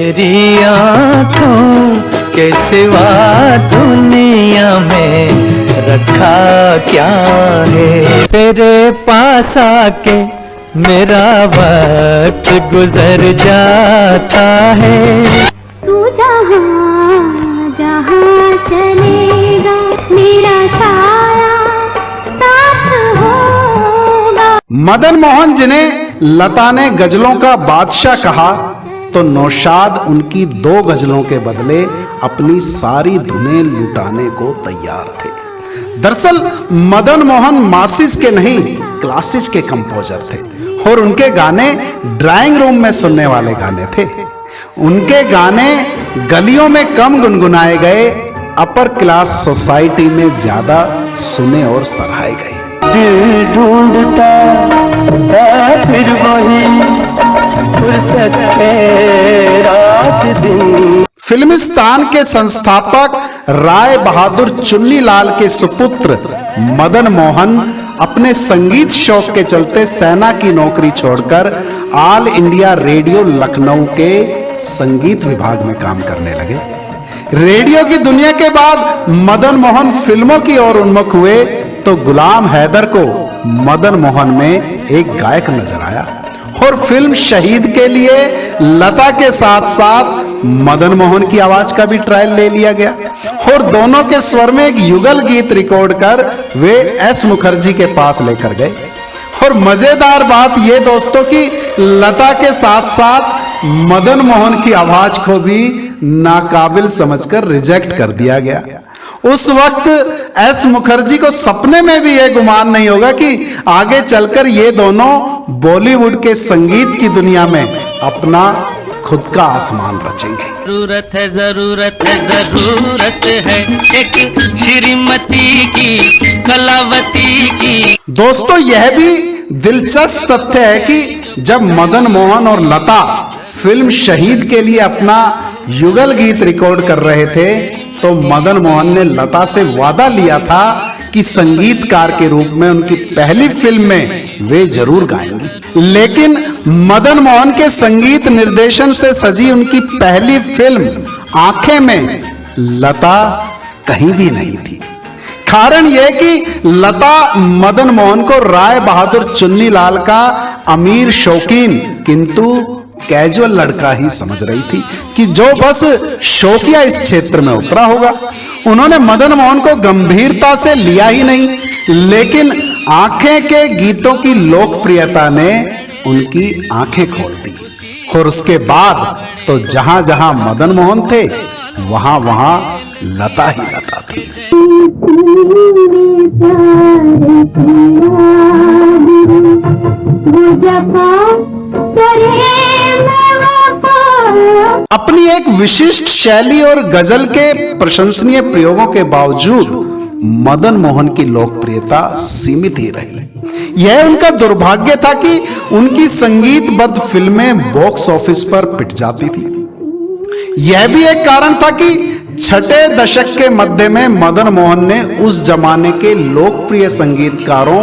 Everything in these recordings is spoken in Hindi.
तेरी आँखों के सिवा दुनिया में रखा क्या है। तेरे पास आके मेरा वक्त गुजर जाता है। तू जहाँ जहाँ चलेगा मेरा साया साथ होगा। मदन मोहन जिन्हें लता ने गजलों का बादशाह कहा, तो नौशाद उनकी 2 गजलों के बदले अपनी सारी धुनें लुटाने को तैयार थे। दरअसल मदन मोहन मासिस के नहीं क्लासिस के कंपोजर थे और उनके गाने ड्राइंग रूम में सुनने वाले गाने थे। उनके गाने गलियों में कम गुनगुनाए गए, अपर क्लास सोसाइटी में ज्यादा सुने और सराहे गए। दिल ढूंढता है फिर वही फुर्सत के रात दिन। फिल्मिस्तान के संस्थापक राय बहादुर चुन्नीलाल के सुपुत्र मदन मोहन अपने संगीत शौक के चलते सेना की नौकरी छोड़कर ऑल इंडिया रेडियो लखनऊ के संगीत विभाग में काम करने लगे। रेडियो की दुनिया के बाद मदन मोहन फिल्मों की ओर उन्मुख हुए, तो गुलाम हैदर को मदन मोहन में एक गायक नजर आया और फिल्म शहीद के लिए लता के साथ साथ मदन मोहन की आवाज का भी ट्रायल ले लिया गया और दोनों के स्वर में एक युगल गीत रिकॉर्ड कर वे एस मुखर्जी के पास लेकर गए। और मजेदार बात यह दोस्तों कि लता के साथ साथ मदन मोहन की आवाज को भी नाकाबिल समझकर रिजेक्ट कर दिया गया। उस वक्त एस मुखर्जी को सपने में भी यह गुमान नहीं होगा कि आगे चलकर ये दोनों बॉलीवुड के संगीत की दुनिया में अपना खुद का आसमान रचेंगे। जरूरत है जरूरत है जरूरत है एक श्रीमती की कलावती की। दोस्तों यह भी दिलचस्प तथ्य है कि जब मदन मोहन और लता फिल्म शहीद के लिए अपना युगल गीत रिकॉर्ड कर रहे थे, तो मदन मोहन ने लता से वादा लिया था कि संगीतकार के रूप में उनकी पहली फिल्म में वे जरूर गाएंगे। लेकिन मदन मोहन के संगीत निर्देशन से सजी उनकी पहली फिल्म आंखें में लता कहीं भी नहीं थी। कारण यह कि लता मदन मोहन को राय बहादुर चुन्नीलाल का अमीर शौकीन किंतु कैजुअल लड़का ही समझ रही थी कि जो बस शौकिया इस क्षेत्र में उतरा होगा। उन्होंने मदन मोहन को गंभीरता से लिया ही नहीं, लेकिन आंखें के गीतों की लोकप्रियता ने उनकी आंखें खोल दी और उसके बाद तो जहां जहां मदन मोहन थे वहां वहां लता ही लता थी। अपनी एक विशिष्ट शैली और गजल के प्रशंसनीय प्रयोगों के बावजूद मदन मोहन की लोकप्रियता सीमित ही रही। यह उनका दुर्भाग्य था कि उनकी संगीतबद्ध फिल्में बॉक्स ऑफिस पर पिट जाती थी। यह भी एक कारण था कि 6 दशक के मध्य में मदन मोहन ने उस जमाने के लोकप्रिय संगीतकारों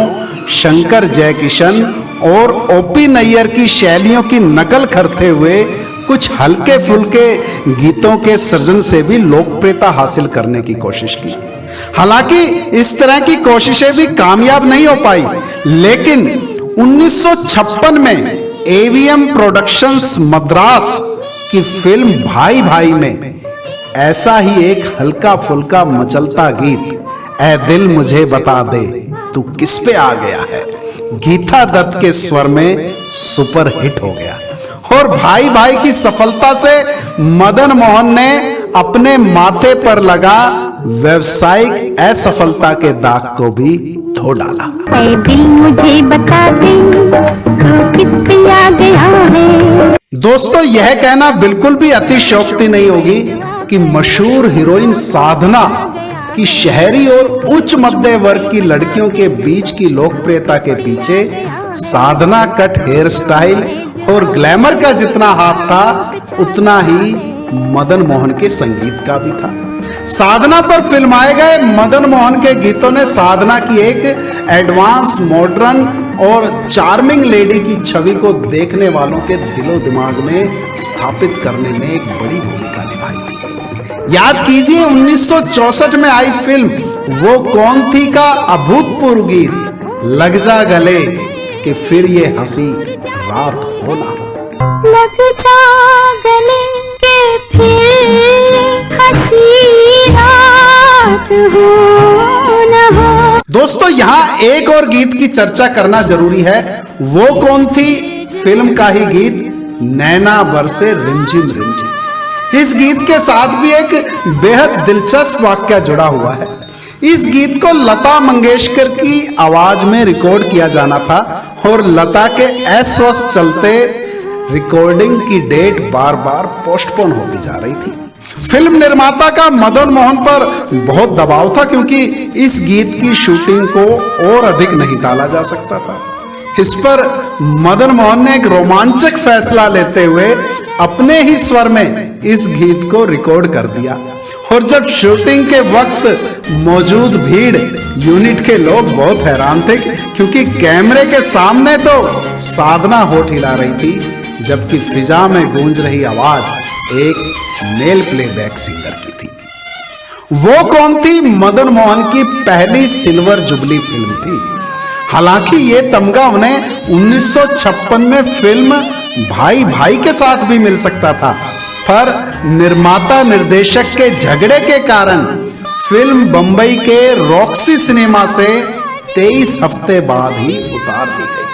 शंकर जयकिशन और ओपी नैयर की शैलियों की नकल करते हुए कुछ हल्के फुल्के गीतों के सृजन से भी लोकप्रियता हासिल करने की कोशिश की। हालांकि इस तरह की कोशिशें भी कामयाब नहीं हो पाई, लेकिन 1956 में एवीएम प्रोडक्शंस मद्रास की फिल्म भाई भाई में ऐसा ही एक हल्का फुल्का मचलता गीत ऐ दिल मुझे बता दे तू किस पे आ गया है गीता दत्त के स्वर में सुपर हिट हो गया और भाई भाई की सफलता से मदन मोहन ने अपने माथे पर लगा व्यवसायिक असफलता के दाग को भी धो डाला। ऐ दिल मुझे बता दे तू किस पे आ गया है। दोस्तों यह कहना बिल्कुल भी अतिशयोक्ति नहीं होगी कि मशहूर हीरोइन साधना की शहरी और उच्च मध्य वर्ग की लड़कियों के बीच की लोकप्रियता के पीछे साधना कट हेयर स्टाइल और ग्लैमर का जितना हाथ था उतना ही मदन मोहन के संगीत का भी था। साधना पर फिल्माए गए मदन मोहन के गीतों ने साधना की एक एडवांस मॉडर्न और चार्मिंग लेडी की छवि को देखने वालों के दिलो दिमाग में स्थापित करने में एक बड़ी भूमिका निभाई थी। याद कीजिए 1964 में आई फिल्म वो कौन थी का अभूतपूर्व गीत लग जा गले कि फिर ये हंसी रात हो ना हो। लग जा गले के फिर हंसी रात हो न हो। दोस्तों यहाँ एक और गीत की चर्चा करना जरूरी है। वो कौन थी फिल्म का ही गीत नैना बरसे रिमझिम रिमझिम। इस गीत के साथ भी एक बेहद दिलचस्प वाक्य जुड़ा हुआ है। इस गीत को लता मंगेशकर की आवाज में रिकॉर्ड किया जाना था और लता के अस्वस्थ चलते रिकॉर्डिंग की डेट बार बार पोस्टपोन होती जा रही थी। फिल्म निर्माता का मदन मोहन पर बहुत दबाव था क्योंकि इस गीत की शूटिंग को और अधिक नहीं टाला जा सकता था। इस पर मदन मोहन ने एक रोमांचक फैसला लेते हुए अपने ही स्वर में इस गीत को रिकॉर्ड कर दिया और जब शूटिंग के वक्त मौजूद भीड़ यूनिट के लोग बहुत हैरान थे क्योंकि कैमरे के सामने तो साधना होठ हिला रही थी जबकि फिजा में गूंज रही आवाज एक मेल प्लेबैक सिंगर की थी। वो कौन थी मदन मोहन की पहली सिल्वर जुबली फिल्म थी। हालांकि ये तमगा उन्हें 1956 में फिल्म भाई भाई के साथ भी मिल सकता था, पर निर्माता निर्देशक के झगड़े के कारण फिल्म बंबई के रॉक्सी सिनेमा से 23 हफ्ते बाद ही उतार दी गई।